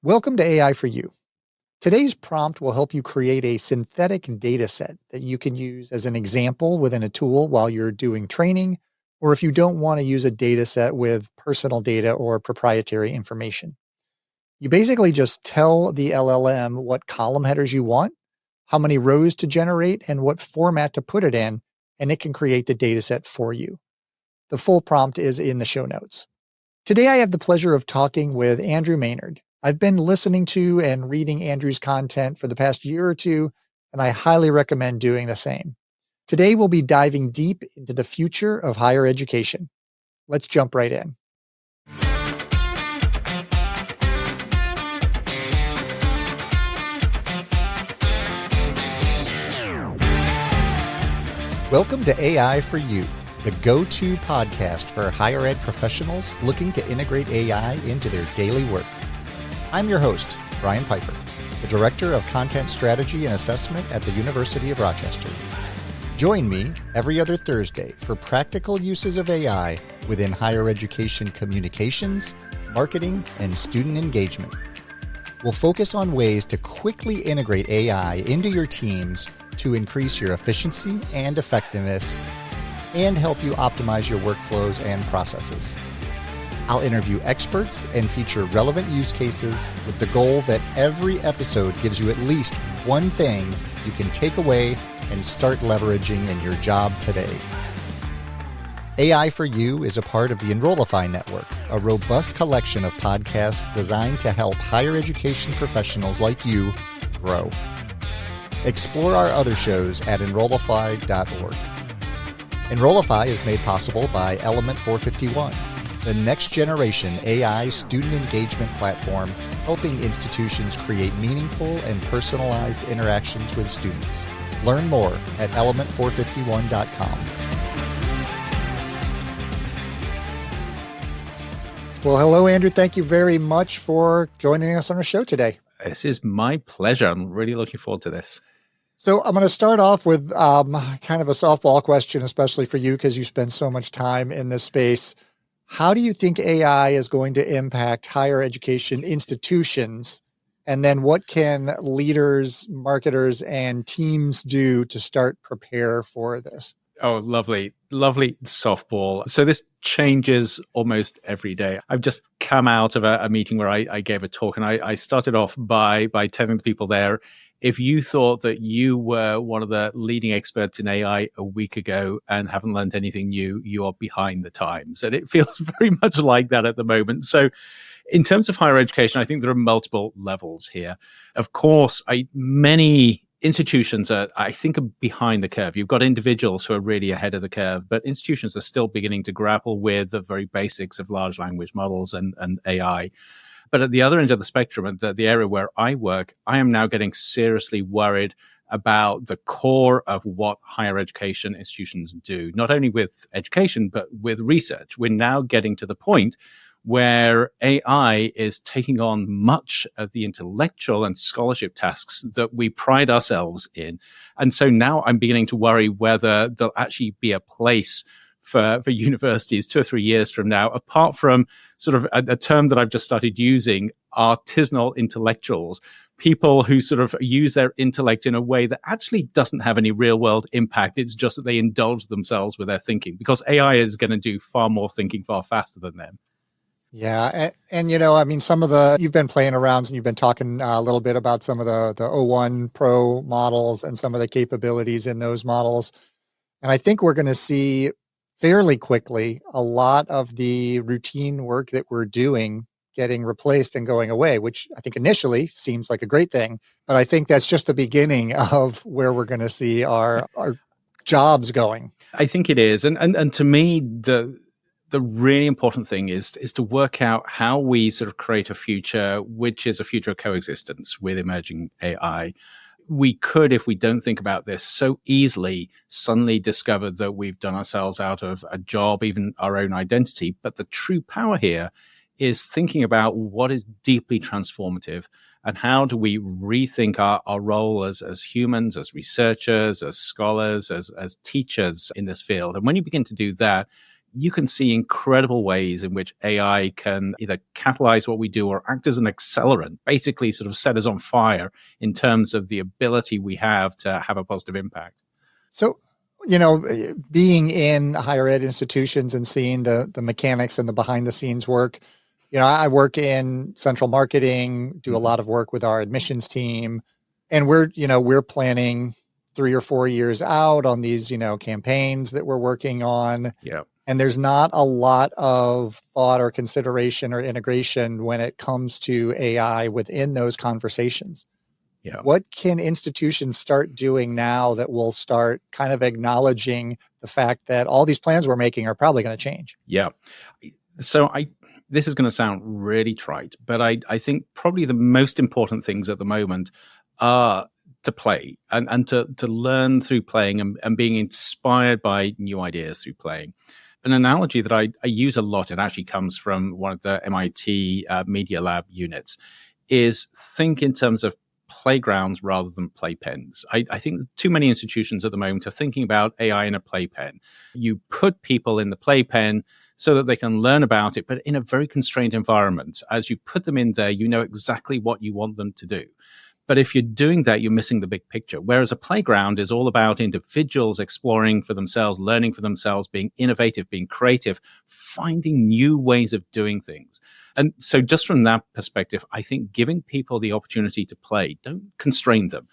Welcome to AI for You. Today's prompt will help you create a synthetic data set that you can use as an example within a tool while you're doing training, or if you don't want to use a data set with personal data or proprietary information. You basically just tell the LLM what column headers you want, how many rows to generate, and what format to put it in, and it can create the data set for you. The full prompt is in the show notes. Today, I have the pleasure of talking with Andrew Maynard. I've been listening to and reading Andrew's content for the past year or two, and I highly recommend doing the same. Today, we'll be diving deep into the future of higher education. Let's jump right in. Welcome to AI for You, the go-to podcast for higher ed professionals looking to integrate AI into their daily work. I'm your host, Brian Piper, the Director of Content Strategy and Assessment at the University of Rochester. Join me every other Thursday for practical uses of AI within higher education communications, marketing, and student engagement. We'll focus on ways to quickly integrate AI into your teams to increase your efficiency and effectiveness and help you optimize your workflows and processes. I'll interview experts and feature relevant use cases with the goal that every episode gives you at least one thing you can take away and start leveraging in your job today. AI for You is a part of the Enrollify Network, a robust collection of podcasts designed to help higher education professionals like you grow. Explore our other shows at enrollify.org. Enrollify is made possible by Element 451, the next generation AI student engagement platform helping institutions create meaningful and personalized interactions with students. Learn more at element451.com. Well, hello, Andrew. Thank you very much for joining us on our show today. This is my pleasure. I'm really looking forward to this. So I'm going to start off with kind of a softball question, especially for you because you spend so much time in this space. How do you think AI is going to impact higher education institutions? And then what can leaders, marketers, and teams do to start prepare for this? Oh, lovely softball. So this changes almost every day. I've just come out of a meeting where I gave a talk, and I started off by telling the people there, if you thought that you were one of the leading experts in AI a week ago and haven't learned anything new, you are behind the times. And it feels very much like that at the moment. So in terms of higher education, I think there are multiple levels here. Of course, many institutions are behind the curve. You've got individuals who are really ahead of the curve, but institutions are still beginning to grapple with the very basics of large language models and AI. But at the other end of the spectrum, at the area where I work, I am now getting seriously worried about the core of what higher education institutions do, not only with education, but with research. We're now getting to the point where AI is taking on much of the intellectual and scholarship tasks that we pride ourselves in. And so now I'm beginning to worry whether there'll actually be a place for universities 2 or 3 years from now, apart from sort of a term that I've just started using, artisanal intellectuals, people who sort of use their intellect in a way that actually doesn't have any real world impact. It's just that they indulge themselves with their thinking, because AI is going to do far more thinking far faster than them. Yeah. And you've been playing around and you've been talking a little bit about some of the O1 Pro models and some of the capabilities in those models. And I think we're going to see fairly quickly a lot of the routine work that we're doing getting replaced and going away, which I think initially seems like a great thing. But I think that's just the beginning of where we're going to see our jobs going. I think it is. And to me, the really important thing is to work out how we sort of create a future which is a future of coexistence with emerging AI. We could, if we don't think about this, so easily suddenly discover that we've done ourselves out of a job, even our own identity. But the true power here is thinking about what is deeply transformative and how do we rethink our role as humans, as researchers, as scholars, as teachers in this field. And when you begin to do that, you can see incredible ways in which AI can either catalyze what we do or act as an accelerant, basically sort of set us on fire in terms of the ability we have to have a positive impact. So, being in higher ed institutions and seeing the mechanics and the behind the scenes work, I work in central marketing, do a lot of work with our admissions team, and we're planning 3 or 4 years out on these, campaigns that we're working on. Yeah. And there's not a lot of thought or consideration or integration when it comes to AI within those conversations. Yeah. What can institutions start doing now that will start kind of acknowledging the fact that all these plans we're making are probably going to change? Yeah. So this is going to sound really trite, but I think probably the most important things at the moment are to play and to learn through playing and being inspired by new ideas through playing. An analogy that I use a lot, it actually comes from one of the MIT Media Lab units, is think in terms of playgrounds rather than playpens. I think too many institutions at the moment are thinking about AI in a playpen. You put people in the playpen so that they can learn about it, but in a very constrained environment. As you put them in there, you know exactly what you want them to do. But if you're doing that, you're missing the big picture. Whereas a playground is all about individuals exploring for themselves, learning for themselves, being innovative, being creative, finding new ways of doing things. And so just from that perspective, I think giving people the opportunity to play, don't constrain them.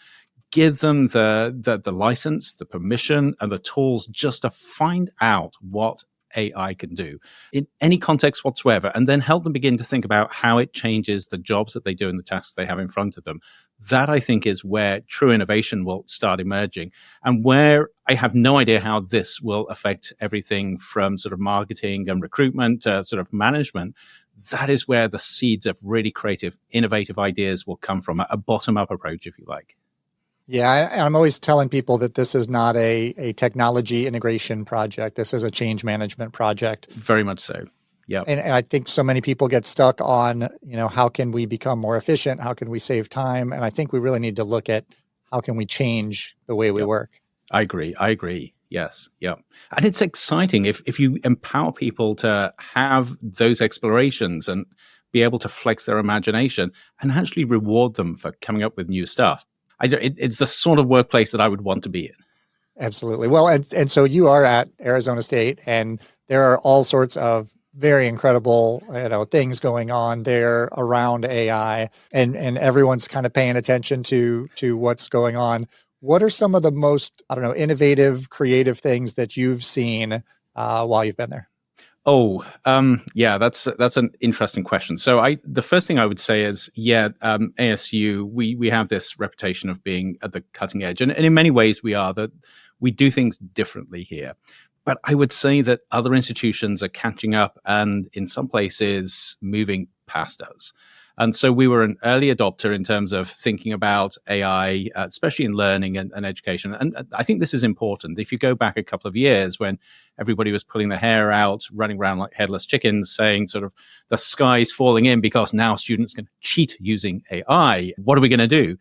Give them the license, the permission, and the tools just to find out what AI can do in any context whatsoever, and then help them begin to think about how it changes the jobs that they do and the tasks they have in front of them. That, I think, is where true innovation will start emerging, and where I have no idea how this will affect everything from sort of marketing and recruitment to sort of management. That is where the seeds of really creative, innovative ideas will come from, a bottom-up approach, if you like. Yeah, I'm always telling people that this is not a technology integration project. This is a change management project. Very much so. Yeah. And I think so many people get stuck on, how can we become more efficient? How can we save time? And I think we really need to look at how can we change the way we work. I agree. Yes. Yeah. And it's exciting if you empower people to have those explorations and be able to flex their imagination and actually reward them for coming up with new stuff. It's the sort of workplace that I would want to be in. Absolutely. Well, and so you are at Arizona State, and there are all sorts of very incredible, things going on there around AI, and everyone's kind of paying attention to what's going on. What are some of the most, innovative, creative things that you've seen while you've been there? Yeah, that's an interesting question. So the first thing I would say is, ASU, we have this reputation of being at the cutting edge. And in many ways we are, that we do things differently here. But I would say that other institutions are catching up and in some places moving past us. And so we were an early adopter in terms of thinking about AI, especially in learning and education. And I think this is important. If you go back a couple of years when everybody was pulling their hair out, running around like headless chickens, saying sort of the sky's falling in because now students can cheat using AI, what are we going to do?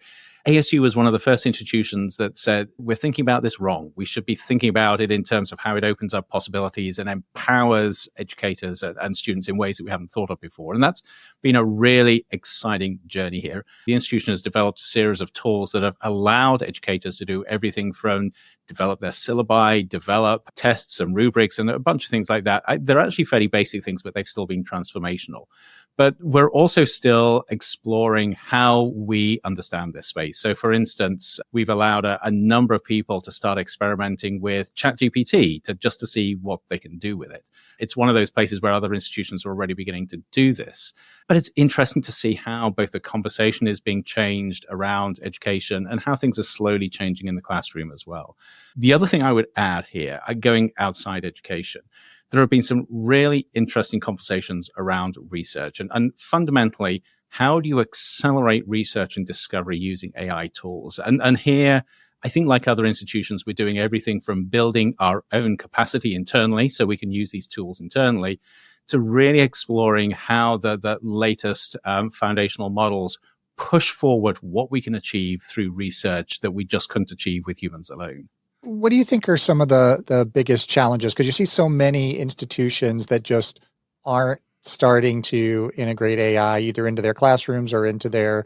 ASU was one of the first institutions that said, we're thinking about this wrong. We should be thinking about it in terms of how it opens up possibilities and empowers educators and students in ways that we haven't thought of before. And that's been a really exciting journey here. The institution has developed a series of tools that have allowed educators to do everything from develop their syllabi, develop tests and rubrics and a bunch of things like that. They're actually fairly basic things, but they've still been transformational. But we're also still exploring how we understand this space. So, for instance, we've allowed a number of people to start experimenting with ChatGPT to see what they can do with it. It's one of those places where other institutions are already beginning to do this. But it's interesting to see how both the conversation is being changed around education and how things are slowly changing in the classroom as well. The other thing I would add here, going outside education, there have been some really interesting conversations around research and fundamentally, how do you accelerate research and discovery using AI tools? And here, I think like other institutions, we're doing everything from building our own capacity internally so we can use these tools internally to really exploring how the latest foundational models push forward what we can achieve through research that we just couldn't achieve with humans alone. What do you think are some of the biggest challenges? Because you see so many institutions that just aren't starting to integrate AI either into their classrooms or into their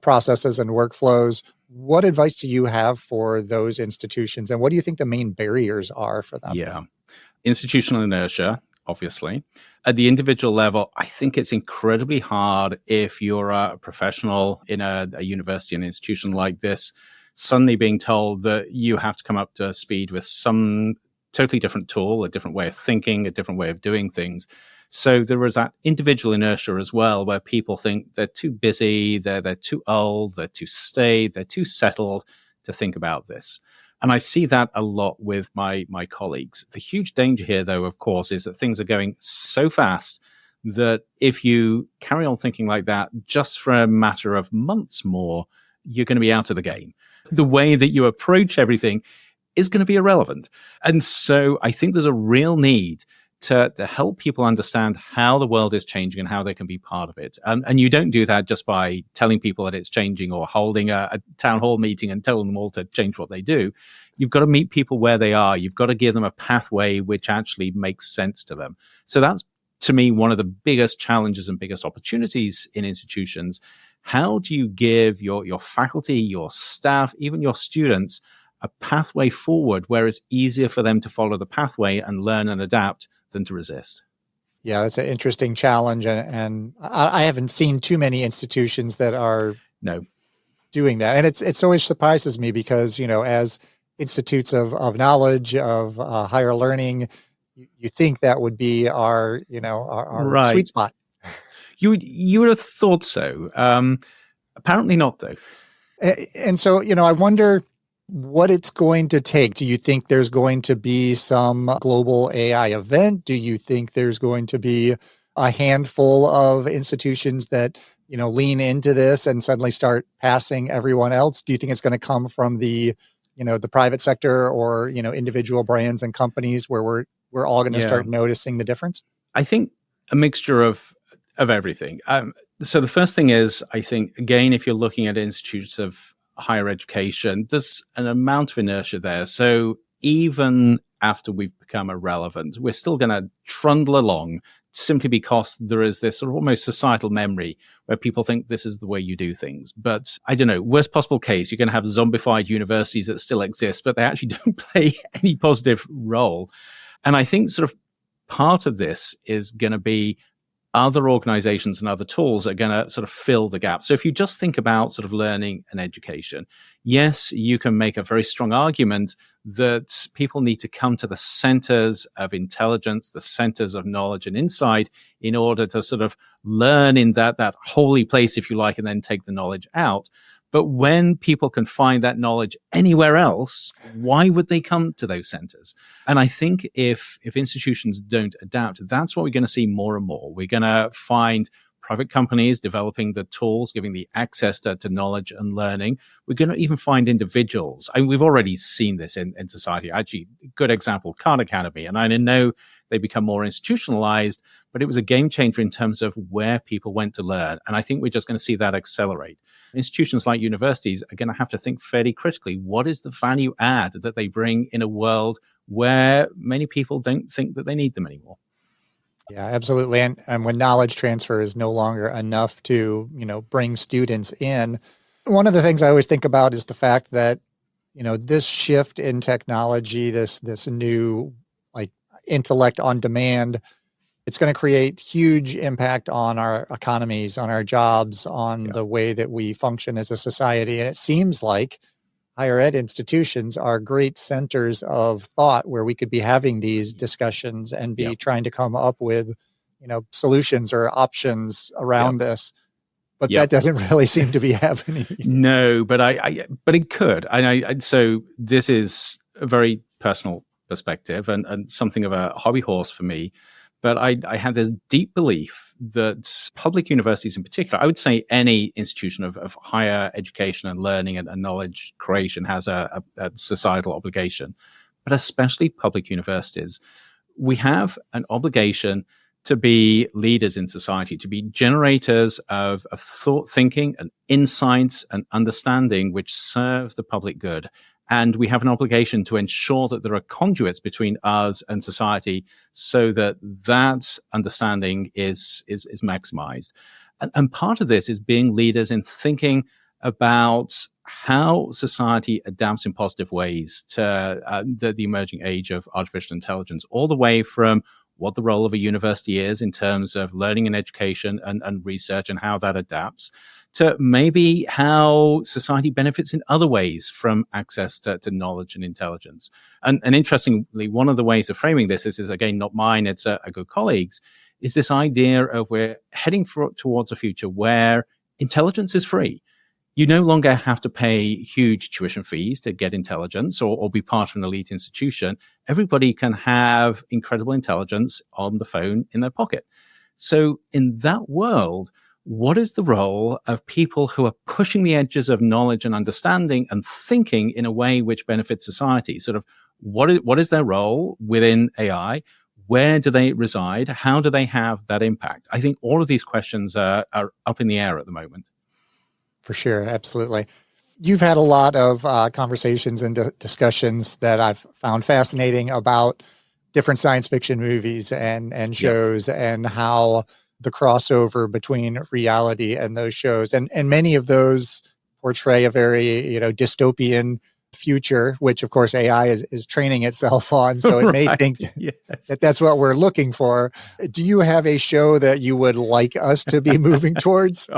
processes and workflows. What advice do you have for those institutions, and what do you think the main barriers are for them? Yeah. Institutional inertia, obviously. At the individual level, I think it's incredibly hard if you're a professional in a university, an institution like this, suddenly being told that you have to come up to speed with some totally different tool, a different way of thinking, a different way of doing things. So there is that individual inertia as well, where people think they're too busy, they're too old, they're too staid, they're too settled to think about this. And I see that a lot with my colleagues. The huge danger here, though, of course, is that things are going so fast that if you carry on thinking like that just for a matter of months more, you're going to be out of the game. The way that you approach everything is going to be irrelevant. And so I think there's a real need to help people understand how the world is changing and how they can be part of it. And you don't do that just by telling people that it's changing or holding a town hall meeting and telling them all to change what they do. You've got to meet people where they are. You've got to give them a pathway which actually makes sense to them. So that's, to me, one of the biggest challenges and biggest opportunities in institutions. How do you give your faculty, your staff, even your students a pathway forward where it's easier for them to follow the pathway and learn and adapt than to resist? Yeah, that's an interesting challenge, and I haven't seen too many institutions that are doing that, and it's always surprises me because as institutes of knowledge of higher learning, you think that would be our our Right. sweet spot. You would have thought so. Apparently not, though. And so I wonder what it's going to take. Do you think there's going to be some global AI event? Do you think there's going to be a handful of institutions that, lean into this and suddenly start passing everyone else? Do you think it's going to come from the private sector or, individual brands and companies where we're all going to start noticing the difference? I think a mixture of everything. So the first thing is, I think, again, if you're looking at institutes of higher education, there's an amount of inertia there. So even after we've become irrelevant, we're still going to trundle along simply because there is this sort of almost societal memory where people think this is the way you do things. But I don't know, worst possible case, you're going to have zombified universities that still exist, but they actually don't play any positive role. And I think sort of part of this is going to be other organizations and other tools are going to sort of fill the gap. So if you just think about sort of learning and education, yes, you can make a very strong argument that people need to come to the centers of intelligence, the centers of knowledge and insight in order to sort of learn in that holy place, if you like, and then take the knowledge out. But when people can find that knowledge anywhere else, why would they come to those centers? And I think if institutions don't adapt, that's what we're going to see more and more. We're going to find private companies developing the tools, giving the access to knowledge and learning. We're going to even find individuals. I mean, we've already seen this in society. Actually, good example, Khan Academy. And I know they become more institutionalized, but it was a game changer in terms of where people went to learn. And I think we're just going to see that accelerate. Institutions like universities are going to have to think fairly critically. What is the value add that they bring in a world where many people don't think that they need them anymore? Yeah, absolutely. And when knowledge transfer is no longer enough to, bring students in, one of the things I always think about is the fact that, this shift in technology, this new like intellect on demand, it's going to create huge impact on our economies, on our jobs, on the way that we function as a society. And it seems like higher ed institutions are great centers of thought where we could be having these discussions and be trying to come up with, solutions or options around this. But that doesn't really seem to be happening. No, but but it could. So this is a very personal perspective and something of a hobby horse for me. But I have this deep belief that public universities in particular, I would say any institution of higher education and learning and knowledge creation has a societal obligation, but especially public universities. We have an obligation to be leaders in society, to be generators of thought thinking and insights and understanding which serve the public good. And we have an obligation to ensure that there are conduits between us and society so that that understanding is maximized. And part of this is being leaders in thinking about how society adapts in positive ways to the emerging age of artificial intelligence, all the way from what the role of a university is in terms of learning and education and research and how that adapts, to maybe how society benefits in other ways from access to knowledge and intelligence. And interestingly, one of the ways of framing this is again, not mine, it's a good colleague's, is this idea of we're heading towards a future where intelligence is free. You no longer have to pay huge tuition fees to get intelligence or be part of an elite institution. Everybody can have incredible intelligence on the phone in their pocket. So in that world, what is the role of people who are pushing the edges of knowledge and understanding and thinking in a way which benefits society? Sort of what is their role within AI? Where do they reside? How do they have that impact? I think all of these questions are up in the air at the moment. For sure. Absolutely. You've had a lot of conversations and discussions that I've found fascinating about different science fiction movies and shows and how the crossover between reality and those shows. And many of those portray a very, dystopian future, which of course AI is training itself on. So it may think that that's what we're looking for. Do you have a show that you would like us to be moving towards?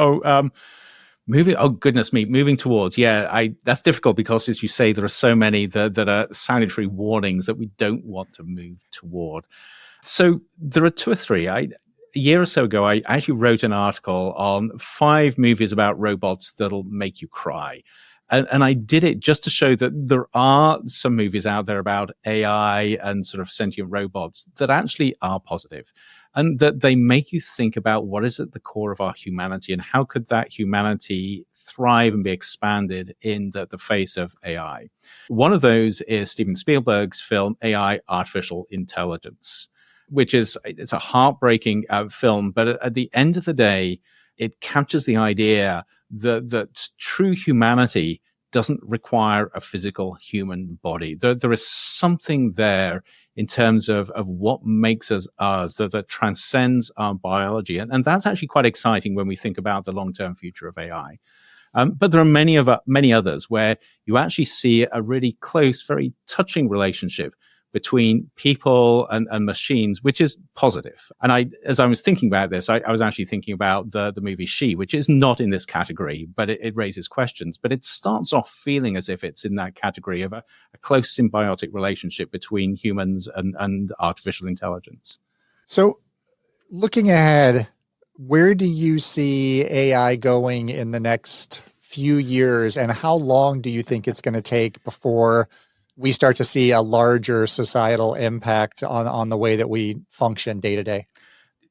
Moving towards. Yeah, that's difficult because, as you say, there are so many that are sanitary warnings that we don't want to move toward. So there are two or three. A year or so ago, I actually wrote an article on 5 movies about robots that'll make you cry. And I did it just to show that there are some movies out there about AI and sort of sentient robots that actually are positive, and that they make you think about what is at the core of our humanity and how could that humanity thrive and be expanded in the face of AI. One of those is Steven Spielberg's film AI, Artificial Intelligence, which it's a heartbreaking film, but at the end of the day, it captures the idea that true humanity doesn't require a physical human body. There is something there in terms of what makes us that transcends our biology. And that's actually quite exciting when we think about the long-term future of AI. But there are many others where you actually see a really close, very touching relationship between people and machines, which is positive. And as I was thinking about this, I was actually thinking about the movie She, which is not in this category, but it raises questions. But it starts off feeling as if it's in that category of a close symbiotic relationship between humans and artificial intelligence. So looking ahead, where do you see AI going in the next few years, and how long do you think it's going to take before we start to see a larger societal impact on the way that we function day to day?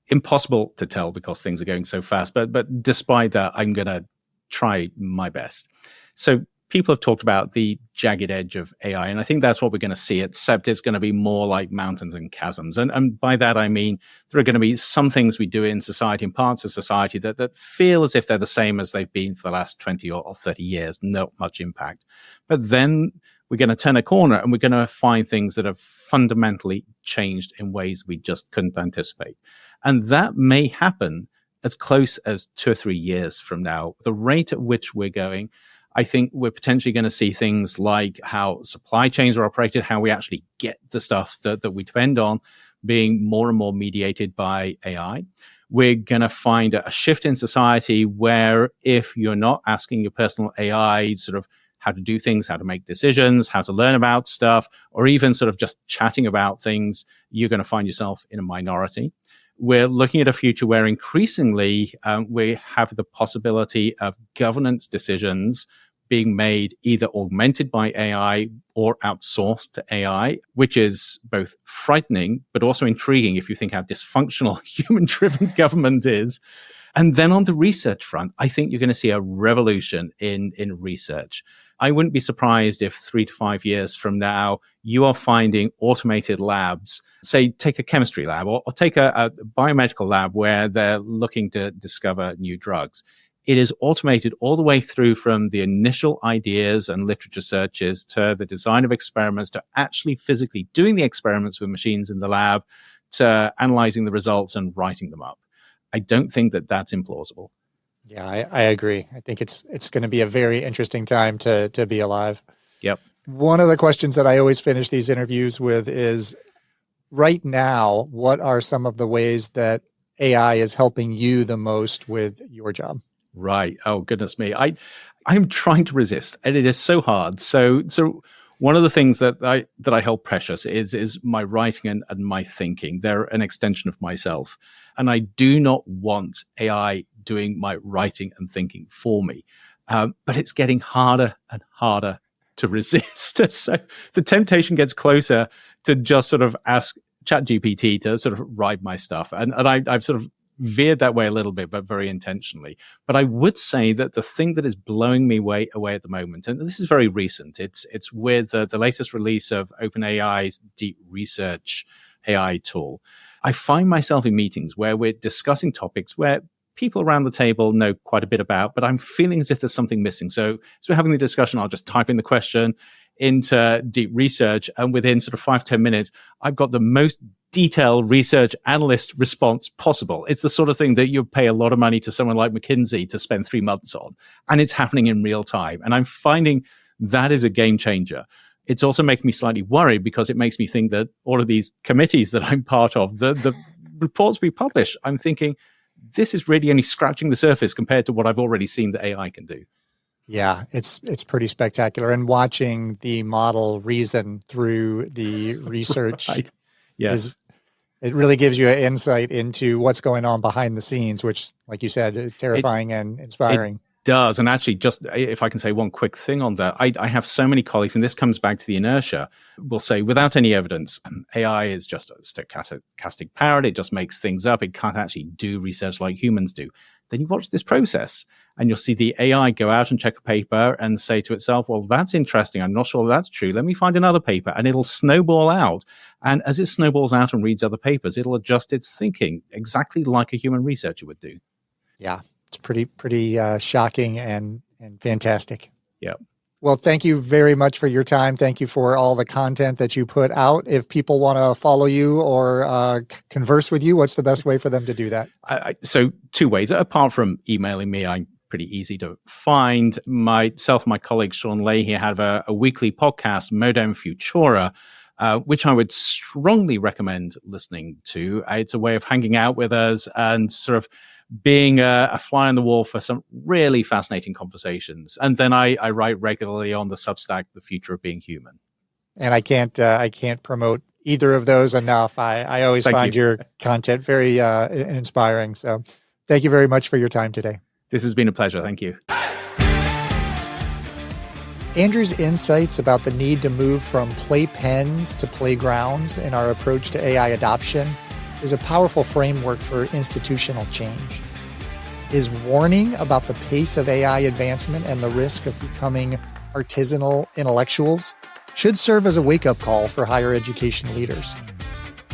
Impossible to tell because things are going so fast. But despite that, I'm going to try my best. So people have talked about the jagged edge of AI, and I think that's what we're going to see, except it's going to be more like mountains and chasms. And by that, I mean, there are going to be some things we do in society, in parts of society that feel as if they're the same as they've been for the last 20 or 30 years, not much impact. But then we're going to turn a corner and we're going to find things that have fundamentally changed in ways we just couldn't anticipate. And that may happen as close as 2 or 3 years from now. The rate at which we're going, I think we're potentially going to see things like how supply chains are operated, how we actually get the stuff that we depend on being more and more mediated by AI. We're going to find a shift in society where if you're not asking your personal AI sort of how to do things, how to make decisions, how to learn about stuff, or even sort of just chatting about things, you're going to find yourself in a minority. We're looking at a future where increasingly we have the possibility of governance decisions being made either augmented by AI or outsourced to AI, which is both frightening, but also intriguing if you think how dysfunctional human-driven government is. And then on the research front, I think you're going to see a revolution in research. I wouldn't be surprised if 3 to 5 years from now, you are finding automated labs, say, take a chemistry lab or take a biomedical lab where they're looking to discover new drugs. it is automated all the way through from the initial ideas and literature searches to the design of experiments to actually physically doing the experiments with machines in the lab to analyzing the results and writing them up. I don't think that that's implausible. Yeah, I agree. I think it's going to be a very interesting time to be alive. Yep. One of the questions that I always finish these interviews with is, right now, what are some of the ways that AI is helping you the most with your job? Right. Oh, goodness me. I'm trying to resist, and it is so hard. So one of the things that I hold precious is my writing and my thinking. They're an extension of myself. And I do not want AI doing my writing and thinking for me. But it's getting harder and harder to resist. So the temptation gets closer to just sort of ask ChatGPT to sort of write my stuff. And I've sort of veered that way a little bit, but very intentionally. But I would say that the thing that is blowing me away at the moment, and this is very recent, it's with the latest release of OpenAI's Deep Research AI tool. I find myself in meetings where we're discussing topics where people around the table know quite a bit about, but I'm feeling as if there's something missing. So as we're having the discussion, I'll just type in the question into Deep Research, and within sort of 5-10 minutes, I've got the most detailed research analyst response possible. It's the sort of thing that you pay a lot of money to someone like McKinsey to spend 3 months on, and it's happening in real time. And I'm finding that is a game changer. It's also making me slightly worried because it makes me think that all of these committees that I'm part of, the reports we publish, I'm thinking this is really only scratching the surface compared to what I've already seen that AI can do. Yeah, it's pretty spectacular. And watching the model reason through the research Right. Yes. It really gives you an insight into what's going on behind the scenes, which, like you said, is terrifying and inspiring. It does. And actually, just if I can say one quick thing on that, I have so many colleagues, and this comes back to the inertia, will say without any evidence, AI is just a stochastic parrot. It just makes things up. It can't actually do research like humans do. Then you watch this process and you'll see the AI go out and check a paper and say to itself, well, that's interesting. I'm not sure that's true. Let me find another paper. And it'll snowball out. And as it snowballs out and reads other papers, it'll adjust its thinking exactly like a human researcher would do. Yeah, it's pretty shocking and fantastic. Yeah. Well, thank you very much for your time. Thank you for all the content that you put out. If people want to follow you or converse with you, what's the best way for them to do that? So 2 ways. Apart from emailing me, I'm pretty easy to find. Myself, my colleague Sean Leahy have a weekly podcast, Modem Futura, which I would strongly recommend listening to. It's a way of hanging out with us and sort of being a fly on the wall for some really fascinating conversations. And then I write regularly on the Substack, The Future of Being Human. And I can't promote either of those enough. I always find your content very inspiring. So thank you very much for your time today. This has been a pleasure. Thank you. Andrew's insights about the need to move from playpens to playgrounds in our approach to AI adoption is a powerful framework for institutional change. His warning about the pace of AI advancement and the risk of becoming artisanal intellectuals should serve as a wake-up call for higher education leaders.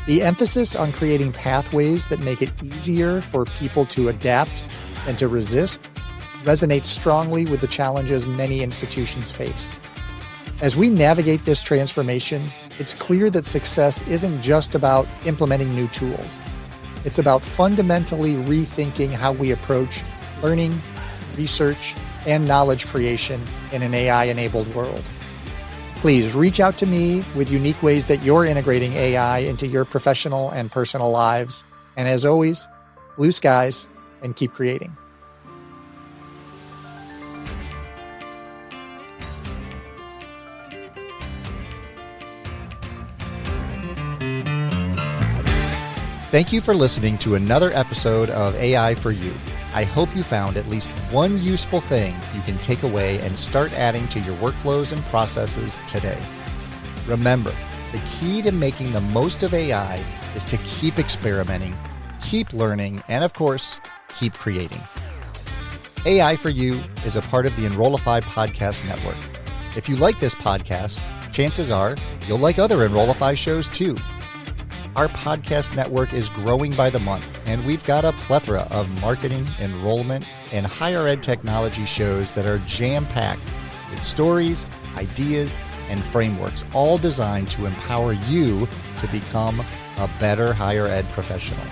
The emphasis on creating pathways that make it easier for people to adapt and to resist resonates strongly with the challenges many institutions face. As we navigate this transformation, it's clear that success isn't just about implementing new tools. It's about fundamentally rethinking how we approach learning, research, and knowledge creation in an AI-enabled world. Please reach out to me with unique ways that you're integrating AI into your professional and personal lives. And as always, blue skies and keep creating. Thank you for listening to another episode of AI for You. I hope you found at least one useful thing you can take away and start adding to your workflows and processes today. Remember, the key to making the most of AI is to keep experimenting, keep learning, and of course, keep creating. AI for You is a part of the Enrollify podcast network. If you like this podcast, chances are you'll like other Enrollify shows too. Our podcast network is growing by the month, and we've got a plethora of marketing, enrollment, and higher ed technology shows that are jam-packed with stories, ideas, and frameworks, all designed to empower you to become a better higher ed professional.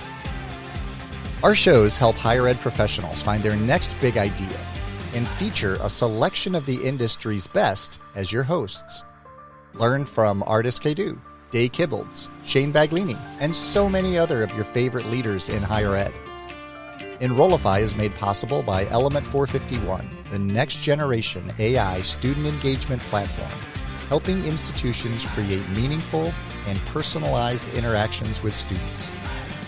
Our shows help higher ed professionals find their next big idea and feature a selection of the industry's best as your hosts. Learn from Artis Kadu, Day Kibbles, Shane Baglini, and so many other of your favorite leaders in higher ed. Enrollify is made possible by Element 451, the next generation AI student engagement platform, helping institutions create meaningful and personalized interactions with students.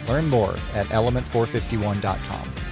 Learn more at element451.com.